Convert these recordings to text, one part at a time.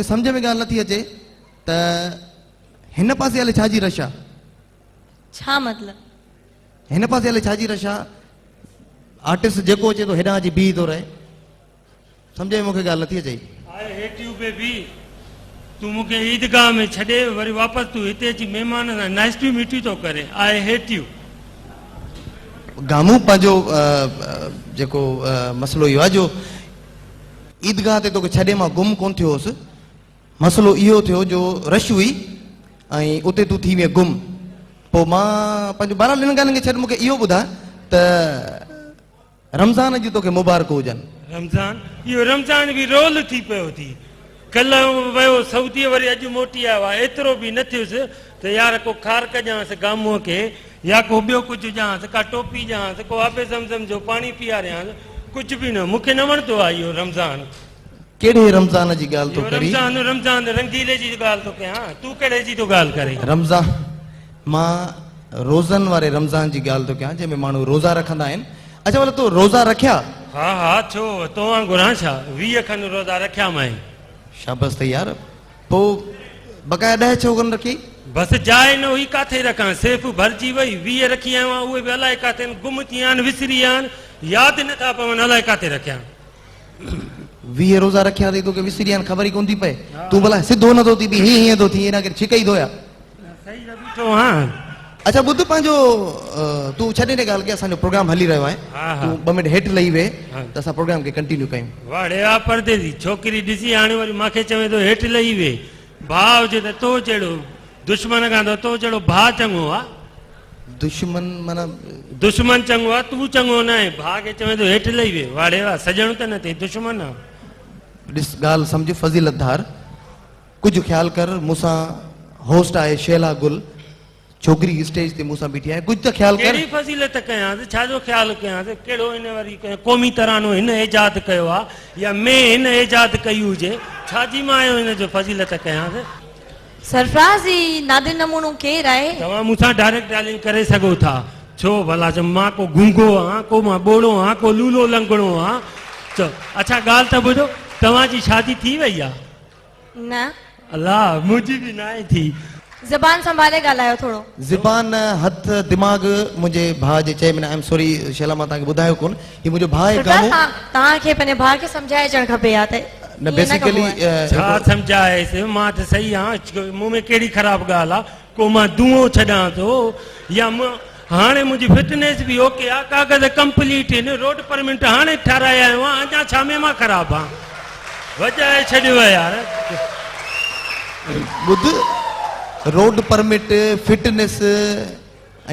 समझ में गाल नथी अचे त हिन पासे हले छाजी रशा छा मतलब हिन पासे हले छाजी रशा आर्टिस्ट जेको अचे तो हेॾां अची बीह थो रहे समझ में मूंखे ॻाल्हि नथी अचे आए हेठियूं पे भी तू मूंखे ईदगाह में छॾे वरी वापसि तू हिते अची महिमान सां नाश्ती मिठी थो करे आए हेठियूं गामू पंहिंजो जेको मसलो इहो आहे जो ईदगाह ते तोखे छॾे मां गुम कोन थियो हुउसि मसलो इहो थियो जो रश हुई ऐं उते तूं थी वियो गुम पोइ मां पंहिंजो बहरहाल हिन ॻाल्हियुनि खे छॾ मूंखे इहो ॿुधाए त रमज़ान जी तोखे मुबारक हुजनि रमज़ान इहो रमज़ान बि रोल थी पियो थी कल्ह वियो सऊदीअ वरी अॼु मोटी आयो आहे एतिरो बि न थियुसि त यार को खार कजांसि गामूअ खे या को ॿियो कुझु ॾियांसि का टोपी ॾियांसि को आबे ज़मज़म जो पाणी पीआरियांसि कुझु बि न मूंखे न वणंदो आहे इहो रमज़ान कहिड़े रमज़ान जी ॻाल्हि थो करी रमज़ान रंगीले जी ॻाल्हि थो कयां तूं कहिड़े जी थो ॻाल्हि करे रमज़ान मां रोज़नि वारे रमज़ान जी ॻाल्हि थो कयां जंहिंमें माण्हू रोज़ा रखंदा आहिनि अच्छा भला तूं रोज़ा रखिया हा हा छो तो वांगुरु छा 20 खनि रोज़ा रखिया मां शाबस ते यार पोइ बक़ाया 10 छो कोन रखी बसि जाइ न हुई काथे रखां सिर्फ़ु भरिजी वई 20 रखी आहियां उहे बि अलाए काथे गुम थी विया आहिनि विसरी विया आहिनि यादि नथा पवनि अलाए काथे रखिया 20 रोज़ा रखिया अथई तोखे विसरी विया आहिनि ख़बर ई कोन थी पए तूं भला सिधो नथो थी बि हीअं थो थी हिन खे छिक ई थोया सही बीठो हा अच्छा ॿुध पंहिंजो तूं छॾे ॾे ॻाल्हि के असांजो प्रोग्राम हली रहियो आहे तूं 2 मिंट हेठि लही वे त असां प्रोग्राम खे कंटिन्यू कयूं वाड़े आ परदेसी छोकिरी ॾिसी हाणे वरी मूंखे चवे थो हेठि लही वे भाउ हुजे त तो जहिड़ो दुश्मन खां त तो जहिड़ो भाउ चङो आहे दुश्मन माना दुश्मन चङो आहे तूं चङो न आहे भाउ खे चवे थो हेठि लही वे वाड़े वाह सजण त न थिए दुश्मन आहे ॾिस ॻाल्हि सम्झ फज़ीलतदार कुझु ख़्यालु कर मूंसां होस्ट आहे शेला गुल छोकिरी स्टेज ते मूंसां बीठी आहे कुझु त ख़्यालु कर कहिड़ी फज़ीलत कयांसि छाजो ख़्यालु कयांसि कहिड़ो हिन वरी क़ौमी तरानो हिन ऐजाद कयो आहे या मैं हिन ऐजाद कई हुजे छाजी मां आयो हिन जो फज़ीलत कयांसि सरफराज़ ही नादिर नमूनो केर आहे तव्हां मूंसां डायरेक्ट ॻाल्हाए करे सघो था छो भला जो मां को गूंगो आहियां को मां ॿोड़ो आहियां को लूलो लंगड़ो आहियां चओ अच्छा ॻाल्हि त ॿुधो तव्हांजी शादी थी वई आहे न अलाह मुंहिंजी बि न आहे थी ज़बान संभाले ॻाल्हायो थोरो ज़बान हथ दिमाग़ मुंहिंजे भाउ जे चए में आई एम सॉरी शेला मां तव्हांखे ॿुधायो कोन ही मुंहिंजो भाउ आहे गामो तव्हांखे पंहिंजे भाउ खे सम्झाए अचणु खपे या त न बेसिकली छा सम्झाएसि मां त सही आहियां मूं में कहिड़ी ख़राबु ॻाल्हि आहे को मां दूओ छॾां थो या हाणे मुंहिंजी फिटनेस बि ओके आहे कागज़ कंप्लीट आहिनि रोड परमिट हाणे ठाराए आयो आहियां अञा छा में मां ख़राबु आहियां वॼाए छॾियो आहे यार ॿुध रोड परमिट फिटनेस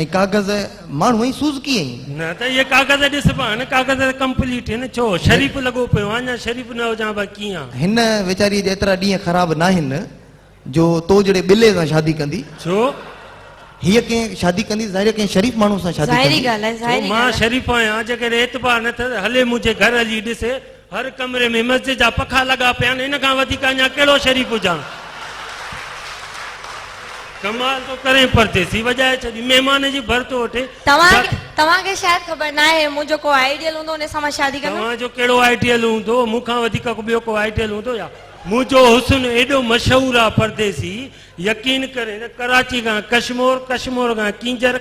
ऐं कागज़ माण्हू ई सूज़की आहिनि न त इहे कागज़ ॾिसबा आहिनि कागज़ कंप्लीट आहिनि छो शरीफ़ लॻो पियो आहे अञा शरीफ़ न हुजां बा कीअं हिन वेचारीअ जे एतिरा ॾींहं ख़राबु न आहिनि जो तो जहिड़े ॿिले सां शादी कंदी छो हीअ कंहिं शादी कंदी ज़ाहिर कंहिं शरीफ़ माण्हू सां शादी ज़ाहिरी कंदी ॻाल्हि आहे ज़ाहिरी मां शरीफ़ आहियां जेकॾहिं एतबार न थिए हले मुंहिंजे घर हली ॾिसे हर कमरे में मस्जिद जा पखा लॻा पिया आहिनि हिन खां वधीक अञा कहिड़ो शरीफ़ हुजां कमाल तो करे परदेसी वॼाए छॾी महिमान जी भर थो वठे तव्हांखे शायदि ख़बर न आहे मुंहिंजो को आइडियल हूंदो उन सां मां शादी कंदमि तव्हांजो कहिड़ो आइडियल हूंदो मूंखां वधीक ॿियो को आइडियल हूंदो या मुंहिंजो हुस्न एॾो मशहूरु आहे परदेसी यकीन करे कराची खां कश्मीर खां किंजर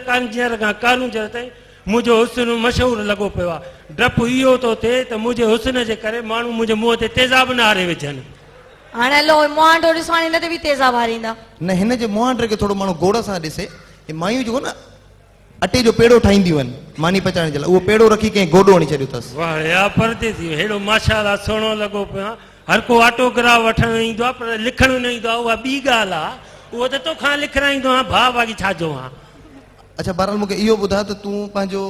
खां कालूंजर ताईं मुंहिंजो हुस्न मशहूरु लॻो पियो आहे डपु इहो थो थिए त मुंहिंजे हुस्न जे करे माण्हू मुंहिंजे मुंहं ते तेज़ाब न हारे विझनि हाणे हलो मुंहांडो ॾिसो हाणे हिन ते बि तेज़ाब हारींदा न हिन जे मुंहांडे खे थोरो माण्हू गोड़ सां ॾिसे हे मायूं जेको न अटे जो पेड़ो ठाहींदियूं आहिनि मानी पचाइण जे लाइ उहो पेड़ो रखी कंहिं गोॾो हणी छॾियो अथसि वाह यार परदेसी हेॾो माशाअल्लाह सुहिणो लॻो पियो आहे हर को ऑटोग्राफ वठणु ईंदो आहे पर लिखणु न ईंदो आहे उहा ॿी ॻाल्हि आहे उहो त तोखां लिखाईंदो आहे भाउ बाक़ी छाजो आहे अच्छा बहरहाल मूंखे इहो ॿुधायो त तूं पंहिंजो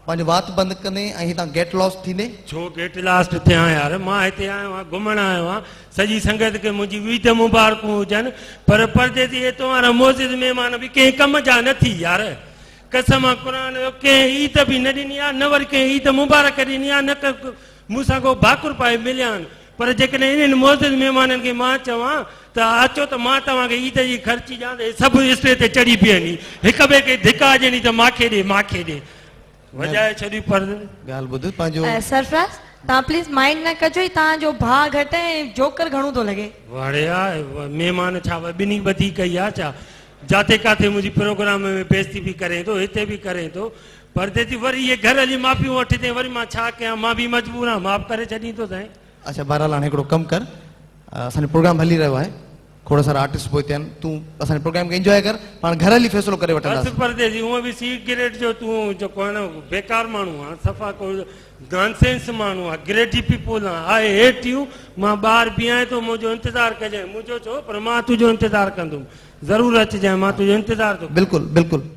वात बंदि कंदे ऐं हितां गेट लॉस्ट थींदे छो गेट लॉस्ट थियां यार मां हिते आयो आहियां घुमणु आयो आहियां सॼी संगत खे मुंहिंजी ईद मुबारकूं हुजनि पर परदेसी एतिरो वारा मोज़िज़ महिमान बि कंहिं कम जा न थी यार कसम क़ुर जो कंहिं ईद बि न ॾिनी आहे न वरी कंहिं ईद मुबारक ॾिनी आहे न क मूंसां को भाकुर पाए मिलिया आहिनि पर जेकॾहिं इन्हनि मोज़िज़ महिमाननि खे मां चवां त अचो त मां तव्हांखे ईद जी ख़र्ची ॾियां त सभु स्टेज ते चढ़ी बीहनि हिक ॿिए खे धिका ॾियणी त मांखे ॾे वॼाए छॾी पर ॻाल्हि ॿुध पंहिंजो सरफराज़ तव्हां प्लीज माइंड न कजो ई तव्हांजो भाउ घटि ऐं जोकर घणो थो लॻे वाड़िया महिमान छा ॿिन्ही ॿधी कई आहे छा जाते काथे मुंहिंजी प्रोग्राम में बेइज़ती बि करे थो हिते बि करे थो पर दीदी वरी इहे घर हली माफ़ियूं वठी अथई वरी मां छा कयां मां बि मजबूर आहियां माफ़ करे छॾींदो साईं अच्छा बहरहाल हाणे हिकिड़ो कमु कर असांजो प्रोग्राम हली रहियो आहे खोड़ सारा आर्टिस्ट पोइ हिते आहिनि तूं असांजे प्रोग्राम खे इंजॉय कर पाण घर हली फ़ैसिलो करे बस वठंदासीं परदेसी हूअं बि सिगरेट जो तूं जेको आहे न बेकार माण्हू आहे सफ़ा को नॉनसेंस माण्हू आहे ग्रेडी पीपुल आहे हेठियूं मां ॿाहिरि बीहां थो मुंहिंजो इंतज़ारु कजांइ मुंहिंजो छो पर मां तुंहिंजो इंतज़ारु कंदुमि ज़रूरु अचिजांइ मां तुंहिंजो इंतज़ारु थो बिल्कुलु बिल्कुलु